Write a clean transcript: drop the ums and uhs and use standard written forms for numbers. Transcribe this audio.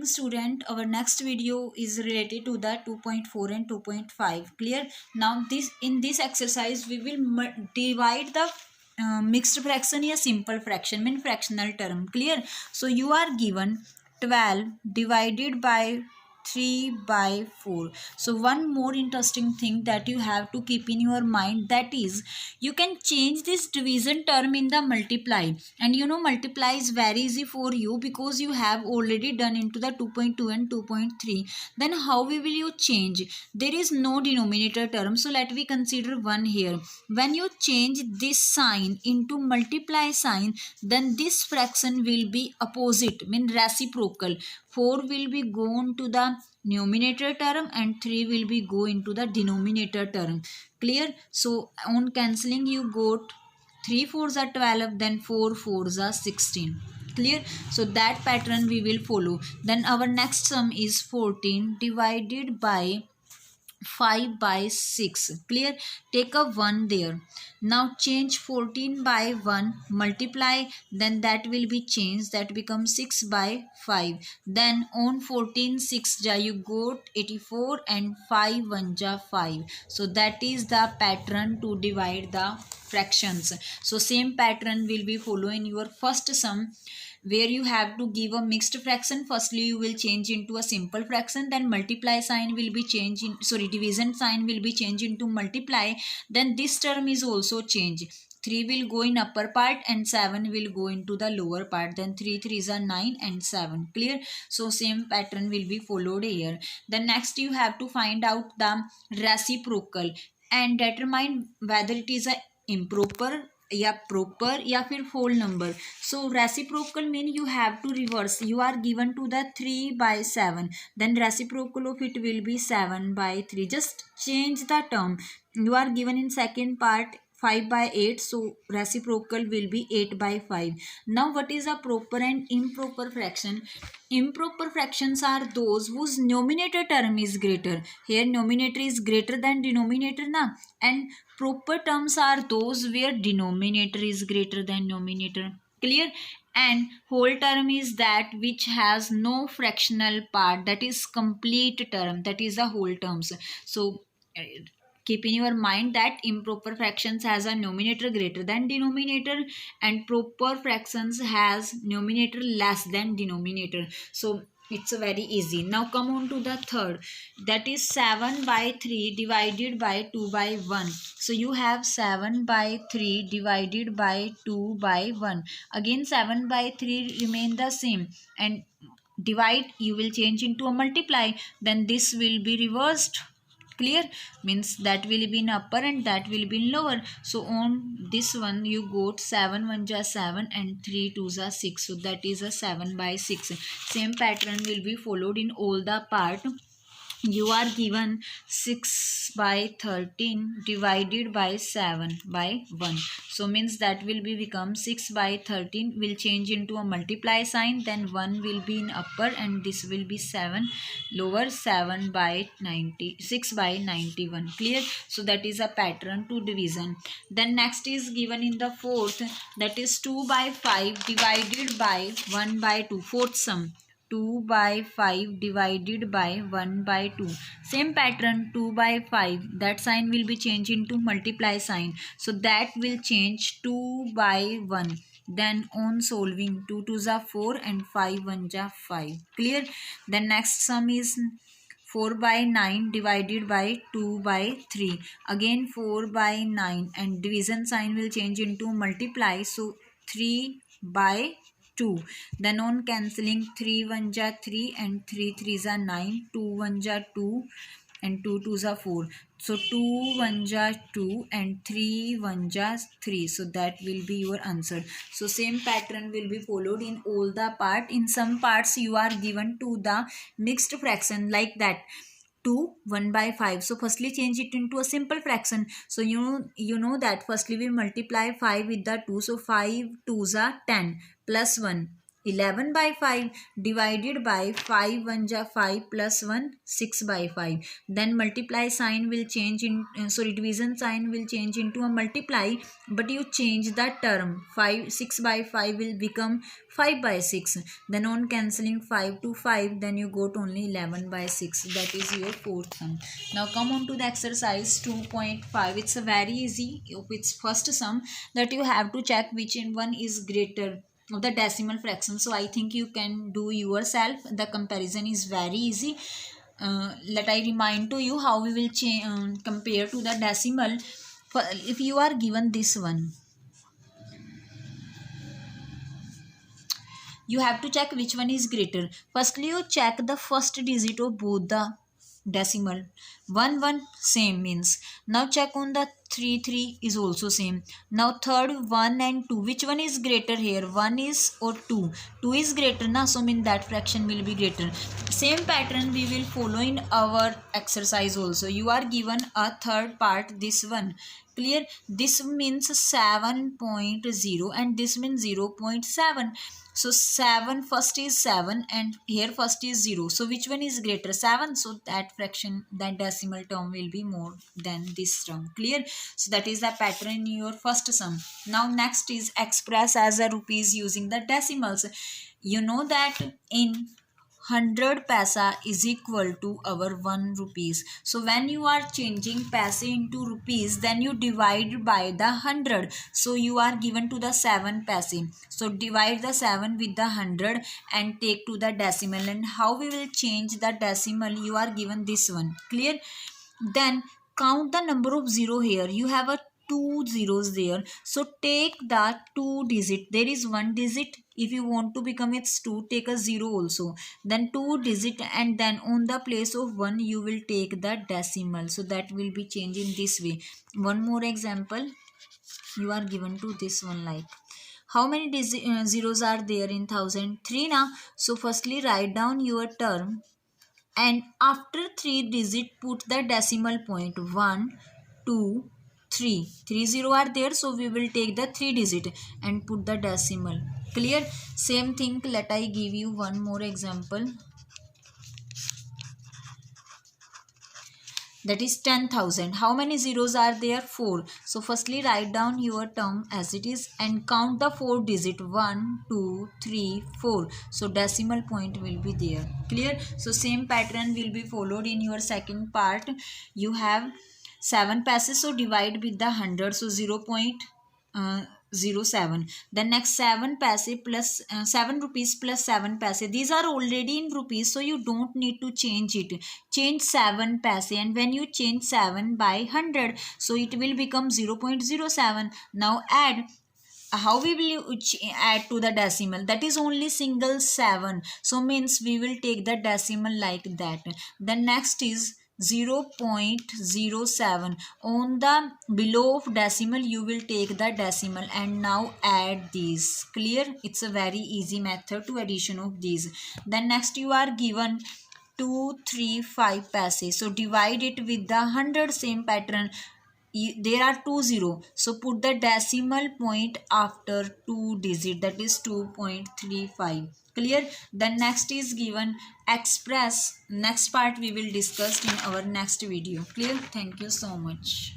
morning student. Our next video is related to the 2.4 and 2.5. Clear? Now in this exercise we will divide the mixed fraction or simple fraction, mean fractional term. Clear? So you are given 12 divided by 3 by 4. So one more interesting thing that you have to keep in your mind, that is you can change this division term in the multiply, and you know multiply is very easy for you because you have already done into the 2.2 and 2.3. Then how will you change? There is no denominator term, so let me consider one here. When you change this sign into multiply sign, then this fraction will be opposite, mean reciprocal. 4 will be gone to the numerator term and 3 will be go into the denominator term. Clear? So on cancelling you got 3 4s are 12, then 4 4s are 16. Clear? So that pattern we will follow. Then our next sum is 14 divided by 5 by 6. Clear? Take a 1 there. Now change 14 by 1, multiply, then that will be changed, that becomes 6 by 5. Then on 14 6 ja you got 84 and 5 1 ja 5. So that is the pattern to divide the fractions. So same pattern will be follow in your first sum, where you have to give a mixed fraction. Firstly you will change into a simple fraction, then multiply sign will be changed in, sorry, division sign will be changed into multiply. Then this term is also changed. 3 will go in upper part and 7 will go into the lower part. Then 3 3s are 9 and 7. Clear? So same pattern will be followed here. Then next you have to find out the reciprocal and determine whether it is a improper या proper या फिर whole number. So reciprocal mean you have to reverse. You are given to the 3 by 7, then reciprocal of it will be 7 by 3. Just change the term. You are given in second part 5 by 8, so reciprocal will be 8 by 5. Now what is a proper and improper fraction? Improper fractions are those whose numerator term is greater. Here numerator is greater than denominator na, and proper terms are those where denominator is greater than numerator. Clear? And whole term is that which has no fractional part, that is complete term, that is the whole terms. So keep in your mind that improper fractions has a numerator greater than denominator and proper fractions has numerator less than denominator. So it's very easy. Now come on to the third, that is 7 by 3 divided by 2 by 1. So you have 7 by 3 divided by 2 by 1. Again 7 by 3 remain the same, and divide you will change into a multiply, then this will be reversed. Clear? Means that will be in upper and that will be in lower. So on this one you got 7 1 ja 7 and 3 2 ja 6. So that is a 7 by 6. Same pattern will be followed in all the part. You are given 6 by 13 divided by 7 by 1. So means that will be become 6 by 13 will change into a multiply sign, then 1 will be in upper and this will be 7 lower, 7 by 90, 6 by 91. Clear? So that is a pattern to division. Then next is given in the fourth, that is 2 by 5 divided by 1 by 2. Fourth sum, 2 by 5 divided by 1 by 2. Same pattern, 2 by 5, that sign will be changed into multiply sign. So that will change 2 by 1. Then on solving, 2 2s are 4 and 5 1s are 5. Clear? Then next sum is 4 by 9 divided by 2 by 3. Again 4 by 9 and division sign will change into multiply. So 3 by 2. Then on cancelling, 3 1s are 3 and 3 3s are 9. 2 1s are 2 and 2 2s are 4. So 2 1s are 2 and 3 1s are 3. So that will be your answer. So same pattern will be followed in all the part. In some parts you are given to the mixed fraction like that. 2 1 by 5. So firstly change it into a simple fraction. So you know that firstly we multiply 5 with the 2. So 5 2s are 10 plus 1 11 by 5 divided by 5 1 ja 5 plus 1 6 by 5. Then multiply sign will change in division sign will change into a multiply, but you change that term. 6 by 5 will become 5 by 6. Then on cancelling 5 to 5, then you got only 11 by 6. That is your fourth sum. Now come on to the exercise 2.5. It's a very easy. It's first sum that you have to check which one is greater of the decimal fraction. So I think you can do yourself. The comparison is very easy. Let I remind to you how we will compare to the decimal. If you are given this one, you have to check which one is greater. Firstly, you check the first digit of both the decimal. 1 1 same means. Now check on the 3 3 is also same. Now third 1 and 2, which one is greater here? 1 is or 2? 2 is greater na, so mean that fraction will be greater. Same pattern we will follow in our exercise also. You are given a third part, this one. Clear? This means 7.0 and this means 0.7. So 7 first is 7 and here first is 0. So which one is greater? 7. So that fraction, that decimal term will be more than this term. Clear? So that is the pattern in your first sum. Now next is express as a rupees using the decimals. You know that in 100 paisa is equal to our 1 rupees. So when you are changing paise into rupees, then you divide by the 100. So you are given to the 7 paise. So divide the 7 with the 100 and take to the decimal. And how we will change the decimal? You are given this one. Clear? Then count the number of 0 here. You have a 2 zeros there. So take the 2 digit. There is 1 digit. If you want to become its 2, take a 0 also. Then 2 digit, and then on the place of 1 you will take the decimal. So that will be changed in this way. One more example. You are given to this one, like how many zeros are there in 1003 now? So firstly write down your term, and after 3 digit put the decimal point. 1 2 3 3 0 are there, so we will take the 3 digit and put the decimal. Clear? Same thing, let I give you one more example. That is 10,000. How many zeros are there? 4. So firstly write down your term as it is and count the 4 digit. 1 2 3 4. So decimal point will be there. Clear? So same pattern will be followed in your second part. You have 7 passes, so divide with the 100. So 0.07. The next 7 paise plus 7 rupees plus 7 paise. These are already in rupees, so you don't need to change it. Change 7 paise, and when you change 7 by 100, so it will become 0.07. Now add. How we will add to the decimal? That is only single 7. So means we will take the decimal like that. The next is 0.07. On the below of decimal you will take the decimal and now add these. Clear? It's a very easy method to addition of these. Then next you are given 235 paise. So divide it with the 100. Same pattern. There are 2 0, so put the decimal point after 2 digit, that is 2.35. Clear? Then next is given express. Next part we will discuss in our next video. Clear? Thank you so much.